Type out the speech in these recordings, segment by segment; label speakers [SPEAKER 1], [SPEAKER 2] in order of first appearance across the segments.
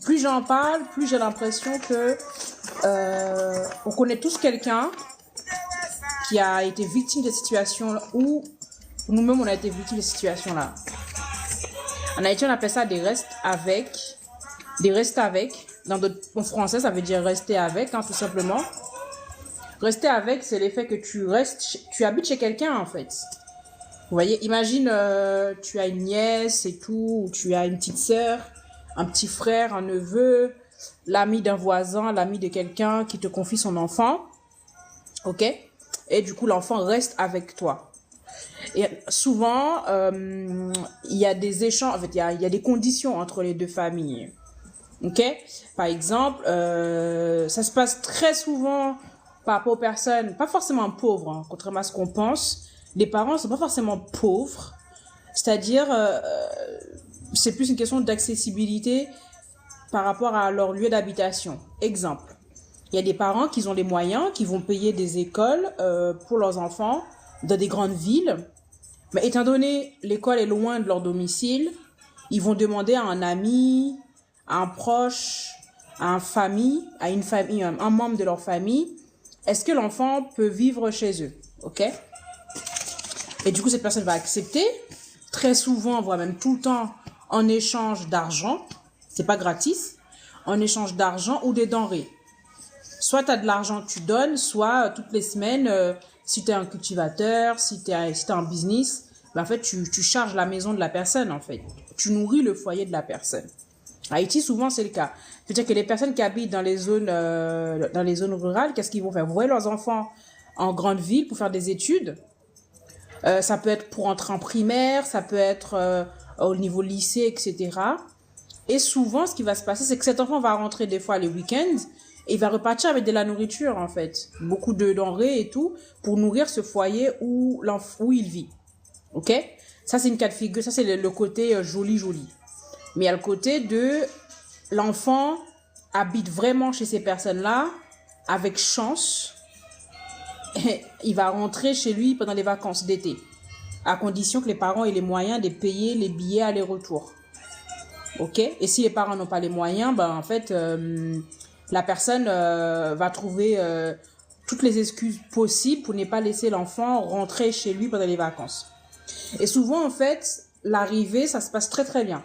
[SPEAKER 1] plus j'en parle, plus j'ai l'impression que on connaît tous quelqu'un qui a été victime de cette situation ou nous-mêmes on a été victime de cette situation-là. En Haïti, on appelle ça des restes avec. Des restes avec. En français, ça veut dire rester avec, hein, tout simplement. Rester avec, c'est l'effet que tu habites chez quelqu'un, en fait. Vous voyez, imagine, tu as une nièce et tout, ou tu as une petite sœur, un petit frère, un neveu, l'ami d'un voisin, l'ami de quelqu'un qui te confie son enfant. Ok? Et du coup, l'enfant reste avec toi. Et souvent, il y a des échanges, en fait, il y a des conditions entre les deux familles. Ok? Par exemple, ça se passe très souvent par rapport aux personnes, pas forcément pauvres, hein, contrairement à ce qu'on pense. Les parents ne sont pas forcément pauvres. C'est-à-dire, c'est plus une question d'accessibilité par rapport à leur lieu d'habitation. Exemple, il y a des parents qui ont les moyens, qui vont payer des écoles pour leurs enfants dans des grandes villes. Mais étant donné l'école est loin de leur domicile, ils vont demander à un ami, à un proche, à une famille, un membre de leur famille, est-ce que l'enfant peut vivre chez eux, ok? Et du coup, cette personne va accepter, très souvent, voire même tout le temps, en échange d'argent, c'est pas gratis, en échange d'argent ou des denrées. Soit tu as de l'argent que tu donnes, soit toutes les semaines, si tu es un cultivateur, si tu as un business, ben en fait, tu charges la maison de la personne, en fait. Tu nourris le foyer de la personne. À Haïti, souvent, c'est le cas. C'est-à-dire que les personnes qui habitent dans les zones rurales, qu'est-ce qu'ils vont faire? Vous voyez leurs enfants en grande ville pour faire des études. Ça peut être pour entrer en primaire, ça peut être au niveau lycée, etc. Et souvent, ce qui va se passer, c'est que cet enfant va rentrer des fois les week-ends et il va repartir avec de la nourriture, en fait. Beaucoup de denrées et tout, pour nourrir ce foyer où il vit. Ok? Ça, c'est une cas de figure. Ça, c'est le côté joli. Mais il y a le côté de l'enfant habite vraiment chez ces personnes-là avec chance. Et il va rentrer chez lui pendant les vacances d'été, à condition que les parents aient les moyens de payer les billets aller-retour. Ok? Et si les parents n'ont pas les moyens, ben en fait, la personne va trouver toutes les excuses possibles pour ne pas laisser l'enfant rentrer chez lui pendant les vacances. Et souvent, en fait, l'arrivée, ça se passe très très bien.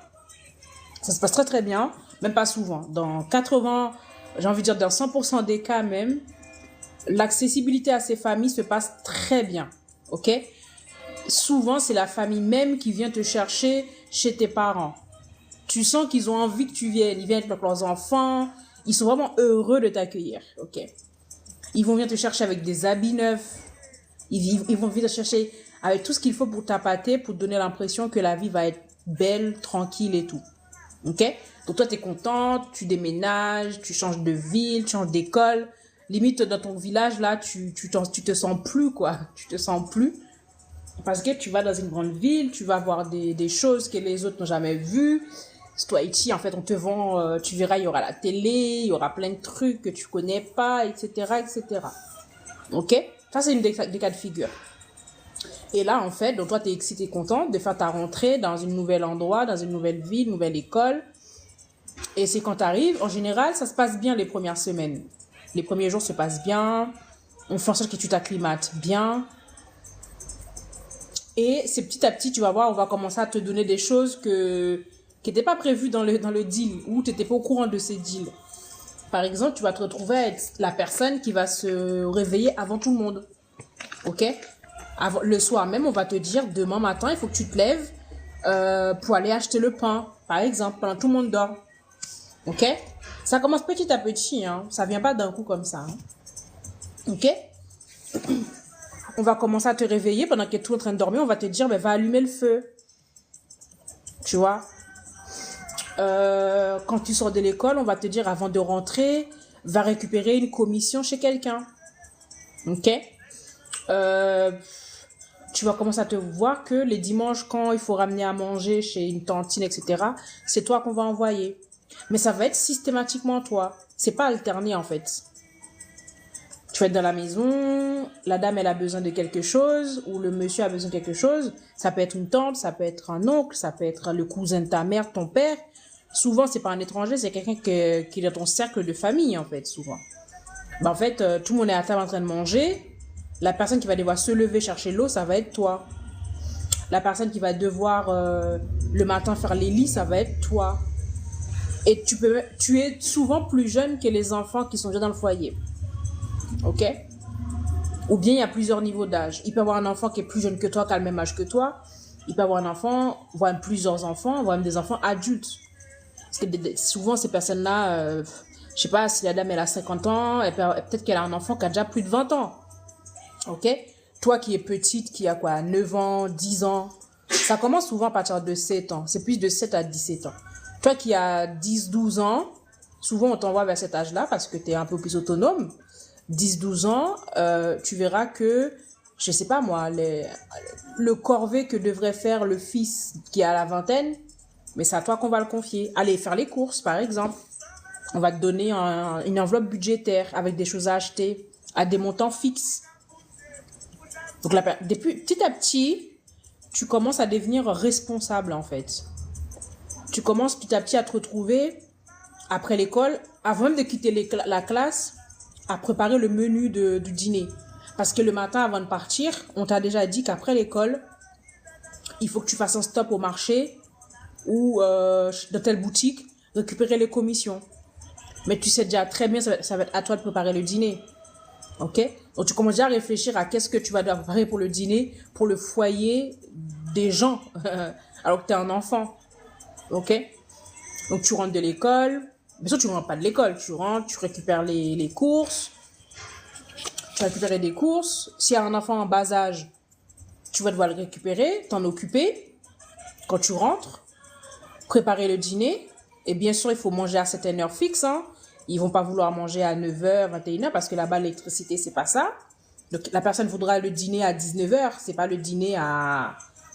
[SPEAKER 1] Ça se passe très très bien, même pas souvent. Dans 80, j'ai envie de dire dans 100% des cas même, l'accessibilité à ces familles se passe très bien. Ok? Souvent, c'est la famille même qui vient te chercher chez tes parents. Tu sens qu'ils ont envie que tu viennes. Ils viennent avec leurs enfants. Ils sont vraiment heureux de t'accueillir. Ok? Ils vont venir te chercher avec des habits neufs. Ils vont venir te chercher avec tout ce qu'il faut pour t'appâter, pour te donner l'impression que la vie va être belle, tranquille et tout. Ok? Donc toi, tu es contente, tu déménages, tu changes de ville, tu changes d'école. Limite, dans ton village, là, tu te sens plus, quoi. Tu te sens plus. Parce que tu vas dans une grande ville, tu vas voir des choses que les autres n'ont jamais vues. Toi, Haïti, en fait, on te vend, tu verras, il y aura la télé, il y aura plein de trucs que tu connais pas, etc., etc. Ok? Ça, c'est une des cas de figure. Et là, en fait, donc toi, tu es excitée, contente de faire ta rentrée dans un nouvel endroit, dans une nouvelle ville, une nouvelle école. Et c'est quand tu arrives, en général, ça se passe bien les premières semaines. Les premiers jours se passent bien. On fait en sorte que tu t'acclimates bien. Et c'est petit à petit, tu vas voir, on va commencer à te donner des choses qui n'étaient pas prévues dans le deal, ou tu n'étais pas au courant de ces deals. Par exemple, tu vas te retrouver à être la personne qui va se réveiller avant tout le monde. Ok? Le soir même, on va te dire, demain matin, il faut que tu te lèves pour aller acheter le pain, par exemple, pendant que tout le monde dort. Ok? Ça commence petit à petit, hein. Ça vient pas d'un coup comme ça. Hein. Ok? On va commencer à te réveiller pendant que tu es en train de dormir. On va te dire, va allumer le feu. Tu vois? Quand tu sors de l'école, on va te dire, avant de rentrer, va récupérer une commission chez quelqu'un. Ok? Tu vas commencer à te voir que les dimanches, quand il faut ramener à manger chez une tantine, etc., c'est toi qu'on va envoyer. Mais ça va être systématiquement toi. C'est pas alterné, en fait. Tu vas être dans la maison, la dame, elle a besoin de quelque chose, ou le monsieur a besoin de quelque chose. Ça peut être une tante, ça peut être un oncle, ça peut être le cousin de ta mère, ton père. Souvent, c'est pas un étranger, c'est quelqu'un qui est dans ton cercle de famille, en fait, souvent. Ben, en fait, tout le monde est à table en train de manger. La personne qui va devoir se lever chercher l'eau, ça va être toi. La personne qui va devoir le matin faire les lits, ça va être toi. Et tu es souvent plus jeune que les enfants qui sont déjà dans le foyer. Ok? Ou bien il y a plusieurs niveaux d'âge. Il peut y avoir un enfant qui est plus jeune que toi, qui a le même âge que toi. Il peut y avoir un enfant, voire plusieurs enfants, voire même des enfants adultes. Parce que souvent, ces personnes-là, je sais pas, si la dame elle a 50 ans, peut-être qu'elle a un enfant qui a déjà plus de 20 ans. Ok? Toi qui es petite, qui a quoi, 9 ans, 10 ans, ça commence souvent à partir de 7 ans. C'est plus de 7 à 17 ans. Toi qui as 10, 12 ans, souvent on t'envoie vers cet âge-là parce que tu es un peu plus autonome. 10, 12 ans, tu verras que, je sais pas moi, le corvée que devrait faire le fils qui a la vingtaine, mais c'est à toi qu'on va le confier. Allez faire les courses, par exemple. On va te donner une enveloppe budgétaire avec des choses à acheter à des montants fixes. Donc, petit à petit, tu commences à devenir responsable, en fait. Tu commences petit à petit à te retrouver, après l'école, avant même de quitter la classe, à préparer le menu du dîner. Parce que le matin, avant de partir, on t'a déjà dit qu'après l'école, il faut que tu fasses un stop au marché ou dans telle boutique, récupérer les commissions. Mais tu sais déjà très bien, ça va être à toi de préparer le dîner. Ok? Donc tu commences déjà à réfléchir à qu'est-ce que tu vas devoir préparer pour le dîner, pour le foyer des gens, alors que tu es un enfant. Ok? Donc tu rentres de l'école. Bien sûr, tu ne rentres pas de l'école. Tu rentres, tu récupères les courses. Tu vas récupérer des courses. S'il y a un enfant en bas âge, tu vas devoir le récupérer, t'en occuper. Quand tu rentres, préparer le dîner. Et bien sûr, il faut manger à certaines heures fixes. Hein. Ils vont pas vouloir manger à 9h, 21h parce que là-bas, l'électricité, c'est pas ça. Donc, la personne voudra le dîner à 19h. C'est pas le dîner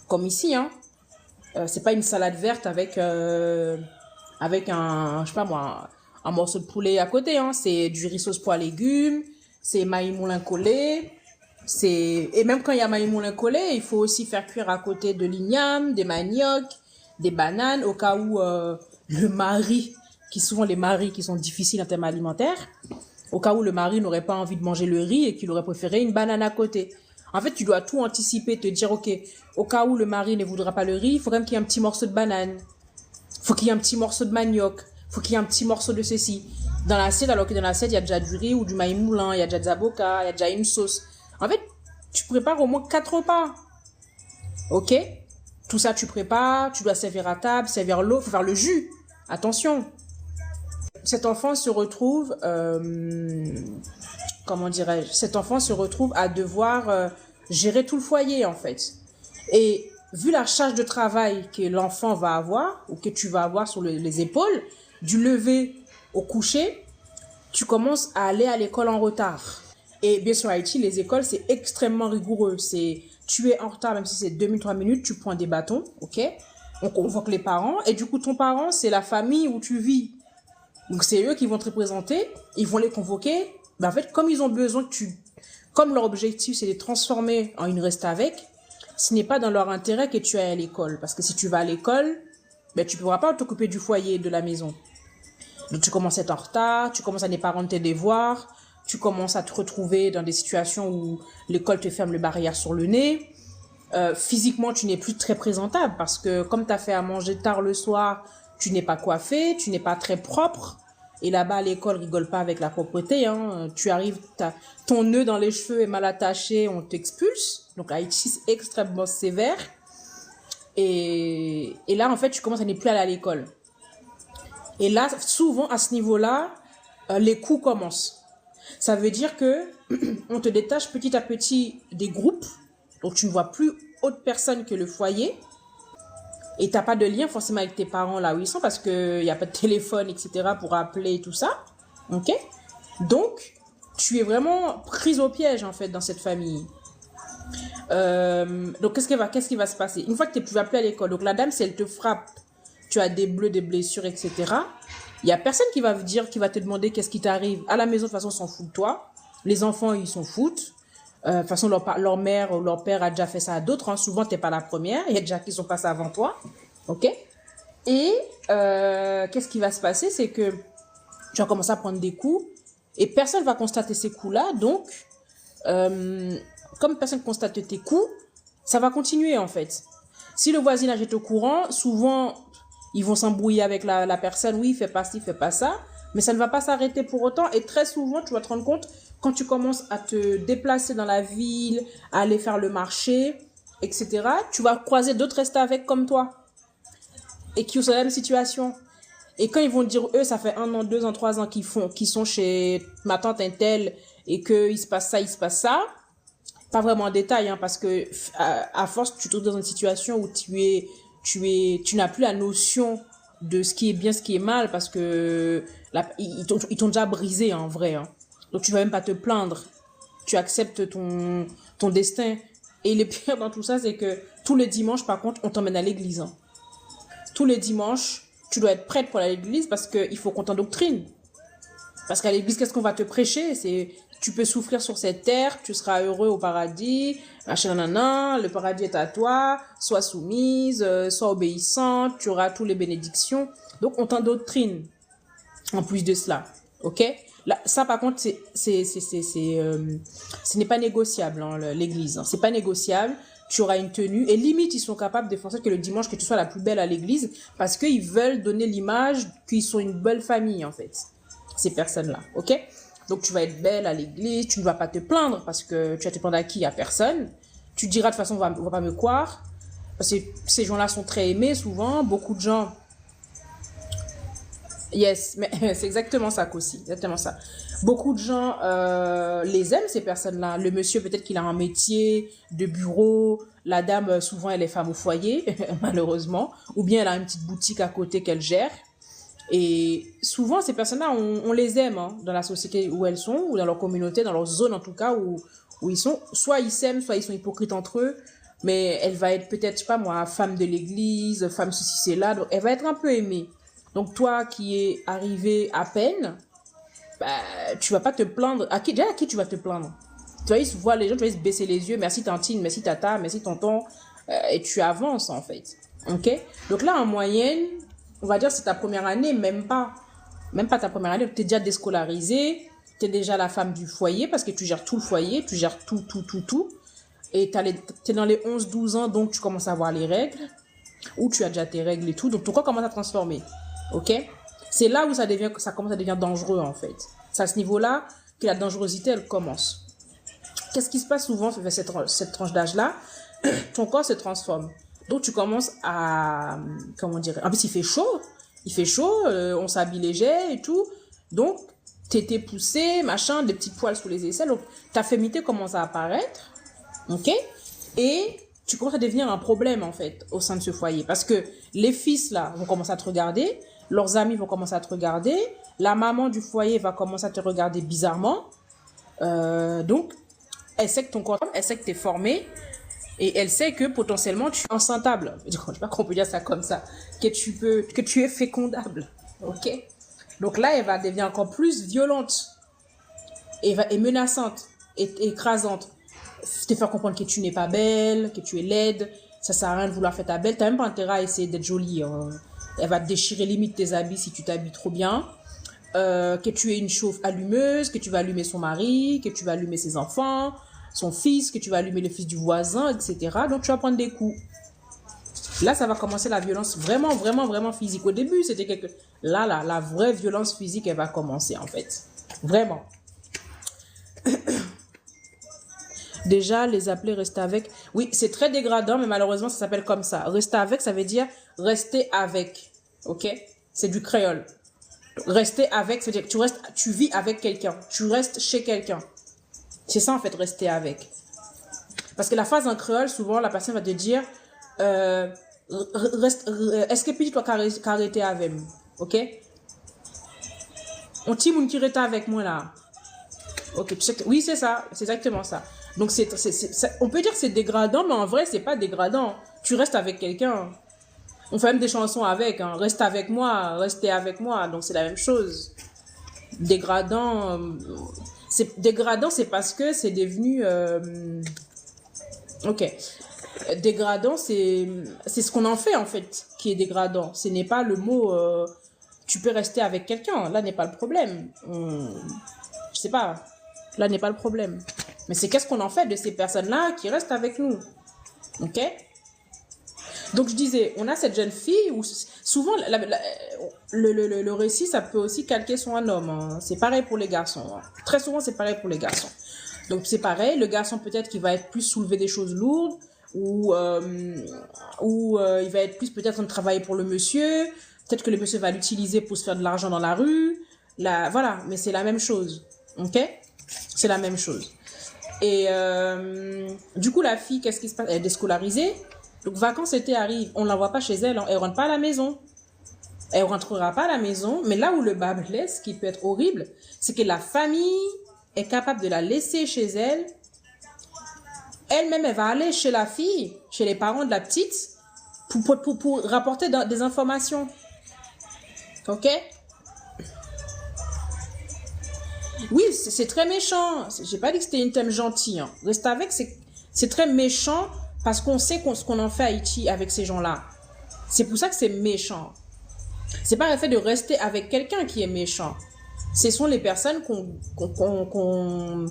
[SPEAKER 1] comme ici. Hein. C'est pas une salade verte avec un, je sais pas moi, un morceau de poulet à côté. Hein. C'est du riz sauce pois légumes. C'est maïs moulin collé. Et même quand il y a maïs moulin collé, il faut aussi faire cuire à côté de l'igname, des maniocs, des bananes, au cas où le mari, souvent les maris qui sont difficiles en termes alimentaires, au cas où le mari n'aurait pas envie de manger le riz et qu'il aurait préféré une banane à côté. En fait, tu dois tout anticiper, te dire, ok, au cas où le mari ne voudra pas le riz, il faut quand même qu'il y ait un petit morceau de banane. Il faut qu'il y ait un petit morceau de manioc. Il faut qu'il y ait un petit morceau de ceci. Dans l'assiette, alors que dans l'assiette, il y a déjà du riz ou du maïs moulin, il y a déjà des avocats, il y a déjà une sauce. En fait, tu prépares au moins 4 repas. Ok? Tout ça, tu prépares, tu dois servir à table, servir l'eau, il faut faire le jus. Attention. Cet enfant se retrouve, comment dirais-je, cet enfant se retrouve à devoir gérer tout le foyer, en fait. Et vu la charge de travail que l'enfant va avoir, ou que tu vas avoir sur les épaules, du lever au coucher, tu commences à aller à l'école en retard. Et bien sûr, à Haïti, les écoles, c'est extrêmement rigoureux. Tu es en retard, même si c'est 2 minutes, 3 minutes, tu prends des bâtons, ok? On convoque les parents, et du coup, ton parent, c'est la famille où tu vis. Donc, c'est eux qui vont te représenter, ils vont les convoquer. Ben, en fait, comme ils ont besoin comme leur objectif, c'est de les transformer en une reste avec, ce n'est pas dans leur intérêt que tu ailles à l'école. Parce que si tu vas à l'école, ben, tu ne pourras pas t'occuper du foyer, de la maison. Donc, tu commences à être en retard, tu commences à ne pas rendre tes devoirs, tu commences à te retrouver dans des situations où l'école te ferme les barrières sur le nez. Physiquement, tu n'es plus très présentable parce que comme tu as fait à manger tard le soir, tu n'es pas coiffé, tu n'es pas très propre. Et là-bas, à l'école, rigole pas avec la propreté. Hein. Tu arrives, ton nœud dans les cheveux est mal attaché, on t'expulse. Donc, Haïti, c'est extrêmement sévère. Et là, en fait, tu commences à ne plus aller à l'école. Et là, souvent, à ce niveau-là, les coups commencent. Ça veut dire que on te détache petit à petit des groupes. Donc, tu ne vois plus autre personne que le foyer. Et tu n'as pas de lien forcément avec tes parents là où ils sont parce qu'il n'y a pas de téléphone, etc. pour appeler et tout ça. Ok? Donc, tu es vraiment prise au piège en fait dans cette famille. Donc, qu'est-ce qui va se passer? Une fois que tu vas plus à l'école, donc la dame, si elle te frappe, tu as des bleus, des blessures, etc. Il n'y a personne qui va te demander qu'est-ce qui t'arrive. À la maison, de toute façon, on s'en fout de toi. Les enfants, ils s'en foutent. De toute façon, leur mère ou leur père a déjà fait ça à d'autres. Hein. Souvent, tu n'es pas la première. Il y a déjà qui sont passés avant toi. OK? Et qu'est-ce qui va se passer? C'est que tu vas commencer à prendre des coups et personne va constater ces coups-là. Donc, comme personne ne constate tes coups, ça va continuer en fait. Si le voisinage est au courant, souvent, ils vont s'embrouiller avec la personne. Oui, fais pas ci, fais pas ça. Mais ça ne va pas s'arrêter pour autant. Et très souvent, tu vas te rendre compte, quand tu commences à te déplacer dans la ville, à aller faire le marché, etc., tu vas croiser d'autres restés avec comme toi. Et qui ont la même situation. Et quand ils vont dire, eux, ça fait 1 an, 2 ans, 3 ans qu'ils sont chez ma tante un tel, et qu'il se passe ça, il se passe ça, pas vraiment en détail, hein, parce que à force, tu te trouves dans une situation où tu n'as plus la notion de ce qui est bien, ce qui est mal, parce que ils t'ont déjà brisé en vrai. Hein. Donc tu vas même pas te plaindre. Tu acceptes ton destin. Et le pire dans tout ça, c'est que tous les dimanches, par contre, on t'emmène à l'église. Hein. Tous les dimanches, tu dois être prête pour aller à l'église parce qu'il faut qu'on t'endoctrine. Parce qu'à l'église, qu'est-ce qu'on va te prêcher? C'est tu peux souffrir sur cette terre, tu seras heureux au paradis, machin, nanana, le paradis est à toi, sois soumise, sois obéissante, tu auras toutes les bénédictions. Donc, on t'endoctrine en plus de cela. Ok? Là, ça, par contre, ce n'est pas négociable, hein, l'église. Hein. C'est pas négociable. Tu auras une tenue. Et limite, ils sont capables de faire ça que le dimanche, que tu sois la plus belle à l'église parce qu'ils veulent donner l'image qu'ils sont une belle famille, en fait. Ces personnes-là. Ok? Donc, tu vas être belle à l'église. Tu ne vas pas te plaindre parce que tu vas te plaindre à qui? À personne. Tu diras de toute façon, on va pas me croire. Parce que ces gens-là sont très aimés, souvent. Beaucoup de gens... Yes, mais c'est exactement ça qu'aussi, exactement ça. Beaucoup de gens les aiment, ces personnes-là. Le monsieur, peut-être qu'il a un métier de bureau. La dame, souvent, elle est femme au foyer, malheureusement. Ou bien elle a une petite boutique à côté qu'elle gère. Et souvent, ces personnes-là, on les aime hein, dans la société où elles sont, ou dans leur communauté, dans leur zone en tout cas, où ils sont. Soit ils s'aiment, soit ils sont hypocrites entre eux. Mais elle va être peut-être, je sais pas moi, femme de l'église, femme ceci, c'est là. Donc, elle va être un peu aimée. Donc, toi qui es arrivé à peine, bah, tu vas pas te plaindre. Déjà, à qui tu vas te plaindre? Tu vas voir les gens, tu vas se baisser les yeux. Merci tantine, merci tata, merci tonton. Et tu avances, en fait. Ok? Donc là, en moyenne, on va dire c'est ta première année, même pas ta première année. Tu es déjà déscolarisée. Tu es déjà la femme du foyer parce que tu gères tout le foyer. Tu gères tout. Et tu es dans les 11-12 ans, donc tu commences à avoir les règles. Ou tu as déjà tes règles et tout. Donc ton corps commence à transformer. Ok? C'est là où ça commence à devenir dangereux en fait. C'est à ce niveau-là que la dangerosité elle commence. Qu'est-ce qui se passe souvent vers cette tranche d'âge-là? Ton corps se transforme. Donc tu commences à comment dire? En plus il fait chaud, on s'habille léger et tout. Donc t'es poussé, machin, des petites poils sous les aisselles. Donc ta féminité commence à apparaître. Ok? Et tu commences à devenir un problème en fait au sein de ce foyer parce que les fils là vont commencer à te regarder. Leurs amis vont commencer à te regarder. La maman du foyer va commencer à te regarder bizarrement. Donc, elle sait que ton corps, elle sait que tu es formé. Et elle sait que potentiellement, tu es enceintable. Je ne sais pas qu'on peut dire ça comme ça. Que tu es fécondable. Ok? Donc là, elle va devenir encore plus violente. Et menaçante. Et écrasante. Te faire comprendre que tu n'es pas belle, que tu es laide. Ça sert à rien de vouloir faire ta belle. Tu n'as même pas intérêt à essayer d'être jolie. Elle va te déchirer limite tes habits si tu t'habilles trop bien. Que tu es une chauffe allumeuse, que tu vas allumer son mari, que tu vas allumer ses enfants, son fils, que tu vas allumer le fils du voisin, etc. Donc tu vas prendre des coups. Là, ça va commencer la violence vraiment, vraiment, vraiment physique. Au début, c'était Là, la vraie violence physique, elle va commencer en fait. Vraiment. Déjà, les appeler rester avec. Oui, c'est très dégradant, mais malheureusement, ça s'appelle comme ça. Rester avec, ça veut dire rester avec. Ok? C'est du créole. Rester avec, ça veut dire que tu vis avec quelqu'un. Tu restes chez quelqu'un. C'est ça, en fait, rester avec. Parce que la phrase en créole, souvent, la personne va te dire est-ce que puis toi arrêter avec moi? Ok? On t'y moun qui reste avec moi là. Ok, oui, c'est ça. C'est exactement ça. Donc, on peut dire que c'est dégradant, mais en vrai, c'est pas dégradant. Tu restes avec quelqu'un. On fait même des chansons avec. Hein. Reste avec moi, restez avec moi. Donc, c'est la même chose. Dégradant, c'est parce que c'est devenu... Ok. Dégradant, c'est ce qu'on en fait, en fait, qui est dégradant. Ce n'est pas le mot tu peux rester avec quelqu'un. Là n'est pas le problème. Je sais pas. Là n'est pas le problème. Mais c'est qu'est-ce qu'on en fait de ces personnes-là qui restent avec nous. Ok? Donc je disais, on a cette jeune fille où souvent le récit, ça peut aussi calquer sur un homme. Hein. C'est pareil pour les garçons. Hein. Très souvent, c'est pareil pour les garçons. Donc c'est pareil, le garçon peut-être qu'il va être plus soulever des choses lourdes ou il va être plus peut-être en train de travailler pour le monsieur. Peut-être que le monsieur va l'utiliser pour se faire de l'argent dans la rue. Voilà, mais c'est la même chose. Ok? C'est la même chose. Et du coup, la fille, qu'est-ce qui se passe? Elle est déscolarisée. Donc, vacances été arrivent, on ne la voit pas chez elle, elle rentre pas à la maison. Elle rentrera pas à la maison, mais là où le bas blesse, ce qui peut être horrible, c'est que la famille est capable de la laisser chez elle. Elle-même, elle va aller chez la fille, chez les parents de la petite, pour rapporter des informations. Ok? Oui, c'est très méchant. J'ai pas dit que c'était une thème gentille. Hein. Rester avec, c'est très méchant parce qu'on sait ce qu'on en fait à Haïti avec ces gens-là. C'est pour ça que c'est méchant. C'est pas le fait de rester avec quelqu'un qui est méchant. Ce sont les personnes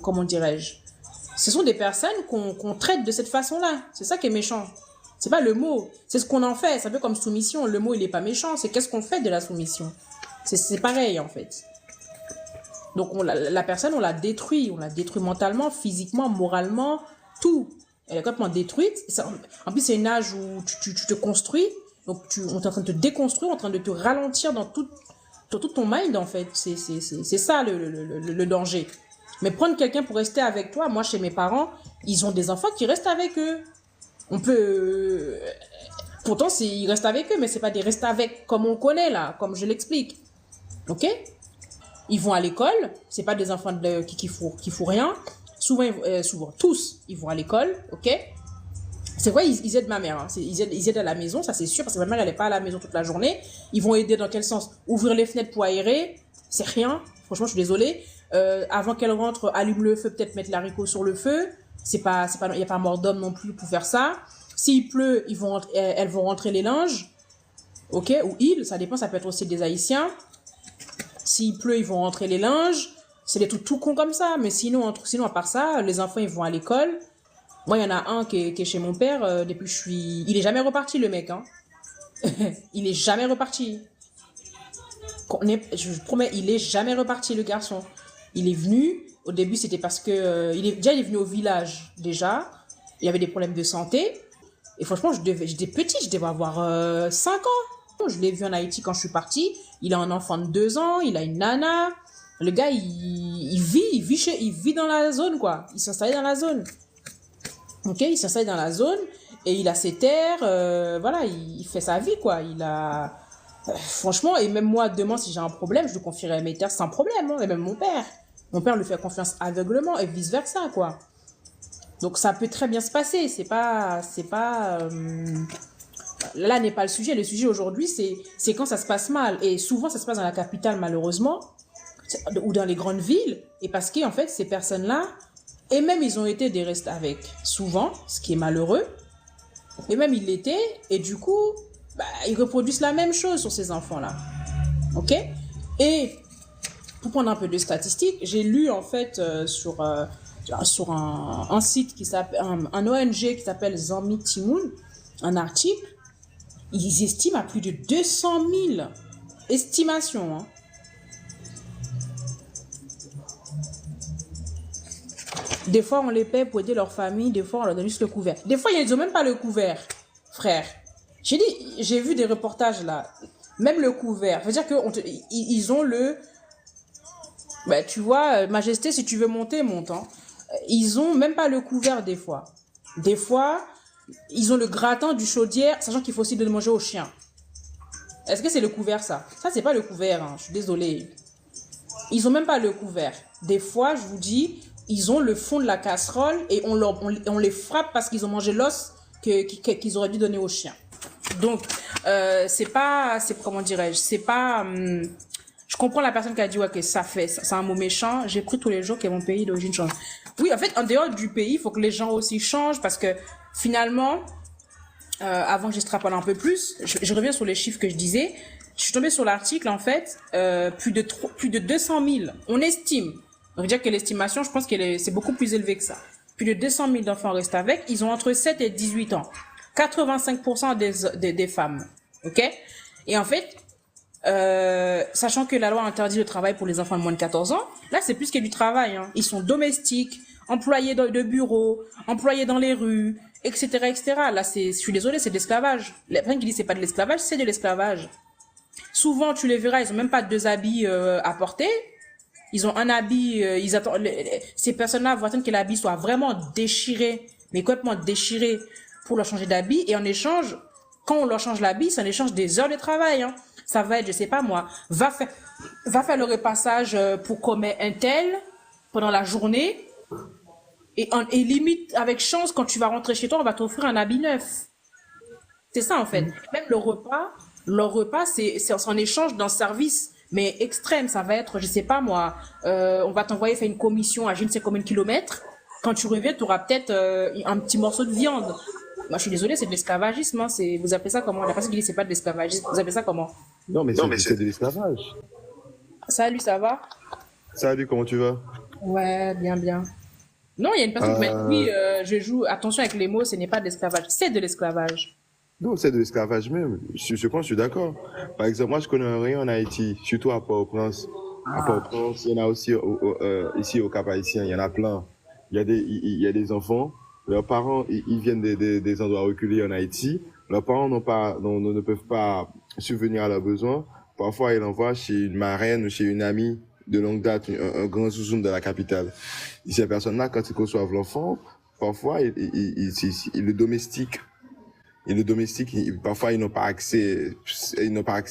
[SPEAKER 1] comment dirais-je? Ce sont des personnes qu'on traite de cette façon-là. C'est ça qui est méchant. C'est pas le mot. C'est ce qu'on en fait. C'est un peu comme soumission. Le mot, il est pas méchant. C'est qu'est-ce qu'on fait de la soumission. C'est pareil, en fait. Donc, la personne, on la détruit. On la détruit mentalement, physiquement, moralement, tout. Elle est complètement détruite. En plus, c'est un âge où tu te construis. Donc, on est en train de te déconstruire, en train de te ralentir dans tout ton mind, en fait. C'est ça, le danger. Mais prendre quelqu'un pour rester avec toi, moi, chez mes parents, ils ont des enfants qui restent avec eux. On peut... Pourtant, ils restent avec eux, mais c'est pas des restes avec comme on connaît, là, comme je l'explique. Ok? Ils vont à l'école, c'est pas des enfants qui font rien. Souvent, tous, ils vont à l'école, ok? C'est vrai, ils aident ma mère, hein. Ils aident à la maison, ça c'est sûr, parce que ma mère, elle est pas à la maison toute la journée. Ils vont aider dans quel sens? Ouvrir les fenêtres pour aérer, c'est rien. Franchement, je suis désolée. Avant qu'elle rentre, allume le feu, peut-être mettre l'haricot sur le feu. Il y a pas mort d'homme non plus pour faire ça. S'il pleut, elles vont rentrer les linges, ok? Ou ça dépend, ça peut être aussi des Haïtiens. S'il pleut, ils vont rentrer les linges. C'est des trucs tout cons comme ça. Mais sinon, à part ça, les enfants, ils vont à l'école. Moi, il y en a un qui est chez mon père. Depuis que il est jamais reparti, le mec. Hein. Il est jamais reparti. Je vous promets, il est jamais reparti, le garçon. Il est venu. Au début, c'était parce que... il est venu au village, déjà. Il y avait des problèmes de santé. Et franchement, j'étais petite. Je devais avoir 5 ans. Je l'ai vu en Haïti quand je suis partie. Il a un enfant de 2 ans, il a une nana. Le gars, il vit dans la zone, quoi. Il s'installe dans la zone. Ok, il s'installe dans la zone et il a ses terres. Voilà, il fait sa vie, quoi. Franchement, et même moi, demain, si j'ai un problème, je lui confierai mes terres sans problème. Hein, et même mon père. Mon père lui fait confiance aveuglement et vice-versa, quoi. Donc, ça peut très bien se passer. Là n'est pas le sujet. Le sujet aujourd'hui, c'est quand ça se passe mal. Et souvent, ça se passe dans la capitale, malheureusement, ou dans les grandes villes. Et parce qu'en fait, ces personnes-là, et même ils ont été des restes avec, souvent, ce qui est malheureux. Et même ils l'étaient. Et du coup, ils reproduisent la même chose sur ces enfants-là. Ok? Et pour prendre un peu de statistiques, j'ai lu en fait sur un site qui s'appelle, un ONG qui s'appelle Zami Timoun, un article. Ils estiment à plus de 200 000 estimations. Hein. Des fois, on les paie pour aider leur famille. Des fois, on leur donne juste le couvert. Des fois, ils n'ont même pas le couvert, frère. J'ai vu des reportages là. Même le couvert. Ça veut dire qu'ils ont le... tu vois, Majesté, si tu veux monter, monte. Hein. Ils ont même pas le couvert des fois. Des fois... Ils ont le gratin du chaudière, sachant qu'il faut aussi donner manger aux chiens. Est-ce que c'est le couvert, ça? Ça, c'est pas le couvert, hein. Je suis désolée. Ils ont même pas le couvert. Des fois, je vous dis, ils ont le fond de la casserole et on les frappe parce qu'ils ont mangé l'os qu'ils auraient dû donner aux chiens. Donc, comment dirais-je, c'est pas... je comprends la personne qui a dit ouais, que c'est un mot méchant. J'ai pris tous les jours que mon pays d'origine change. Oui, en fait, en dehors du pays, il faut que les gens aussi changent parce que finalement, avant que j'extrapole un peu plus, je reviens sur les chiffres que je disais. Je suis tombée sur l'article, en fait, plus de 200 000, on estime. On veut dire que l'estimation, je pense que c'est beaucoup plus élevé que ça. Plus de 200 000 d'enfants restent avec. Ils ont entre 7 et 18 ans. 85% des femmes. OK? Et en fait, sachant que la loi interdit le travail pour les enfants de moins de 14 ans, là, c'est plus que du travail. Hein. Ils sont domestiques, employés de bureaux, employés dans les rues, etc., etc. Là, je suis désolée, c'est de l'esclavage. Les personnes qui disent c'est pas de l'esclavage, c'est de l'esclavage. Souvent, tu les verras, ils ont même pas deux habits à porter. Ils ont un habit, ils attendent. Ces personnes-là vont attendre que l'habit soit vraiment déchiré, mais complètement déchiré, pour leur changer d'habit. Et en échange, quand on leur change l'habit, c'est en échange des heures de travail. Hein. Ça va être, je sais pas moi, va faire le repassage pour commettre un tel pendant la journée. Et limite, avec chance, quand tu vas rentrer chez toi, on va t'offrir un habit neuf. C'est ça, en fait. Même leur repas, c'est en échange d'un service, mais extrême. Ça va être, je sais pas moi, on va t'envoyer faire une commission à je ne sais combien de kilomètres. Quand tu reviens, tu auras peut-être un petit morceau de viande. Moi, je suis désolée, c'est de l'esclavagisme. Hein. Vous appelez ça comment? La personne qui dit c'est pas de l'esclavagisme, vous appelez ça comment?
[SPEAKER 2] Non, mais c'est de l'esclavage.
[SPEAKER 1] Salut, ça va?
[SPEAKER 2] Salut, comment tu vas?
[SPEAKER 1] Ouais, bien, bien. Non, il y a une personne qui m'a dit, oui, je joue, attention avec les mots, ce n'est pas de l'esclavage, c'est de l'esclavage.
[SPEAKER 2] Non, c'est de l'esclavage même. Je pense, je suis d'accord. Par exemple, moi, je connais un rayon en Haïti, surtout à Port-au-Prince. À Port-au-Prince, il y en a aussi ici au Cap-Haïtien, il y en a plein. Il y a des enfants, leurs parents, ils viennent des endroits reculés en Haïti. Leurs parents ne peuvent pas subvenir à leurs besoins. Parfois, ils l'envoient chez une marraine ou chez une amie de longue date, un grand zouzoum de la capitale. Et ces personnes-là, quand ils reçoivent l'enfant, parfois, ils le domestiquent. Et le domestique, parfois, ils n'ont pas accès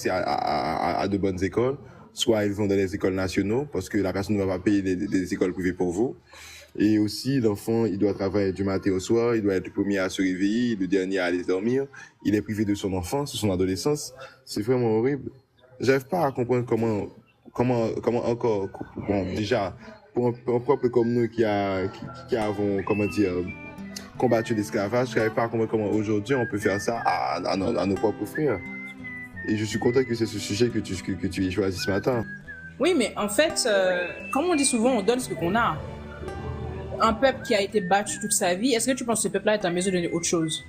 [SPEAKER 2] à de bonnes écoles. Soit ils vont dans les écoles nationaux, parce que la personne ne va pas payer des écoles privées pour vous. Et aussi, l'enfant, il doit travailler du matin au soir, il doit être le premier à se réveiller, le dernier à aller dormir. Il est privé de son enfance, de son adolescence. C'est vraiment horrible. J'arrive pas à comprendre comment encore, bon, déjà, pour un peuple comme nous qui avons, comment dire, combattu l'esclavage, je n'arrive pas à comprendre comment aujourd'hui on peut faire ça à nos propres frères. Et je suis content que c'est ce sujet que tu aies choisi ce matin.
[SPEAKER 1] Oui, mais en fait, comme on dit souvent, on donne ce qu'on a. Un peuple qui a été battu toute sa vie, est-ce que tu penses que ce peuple-là est en mesure de donner autre chose?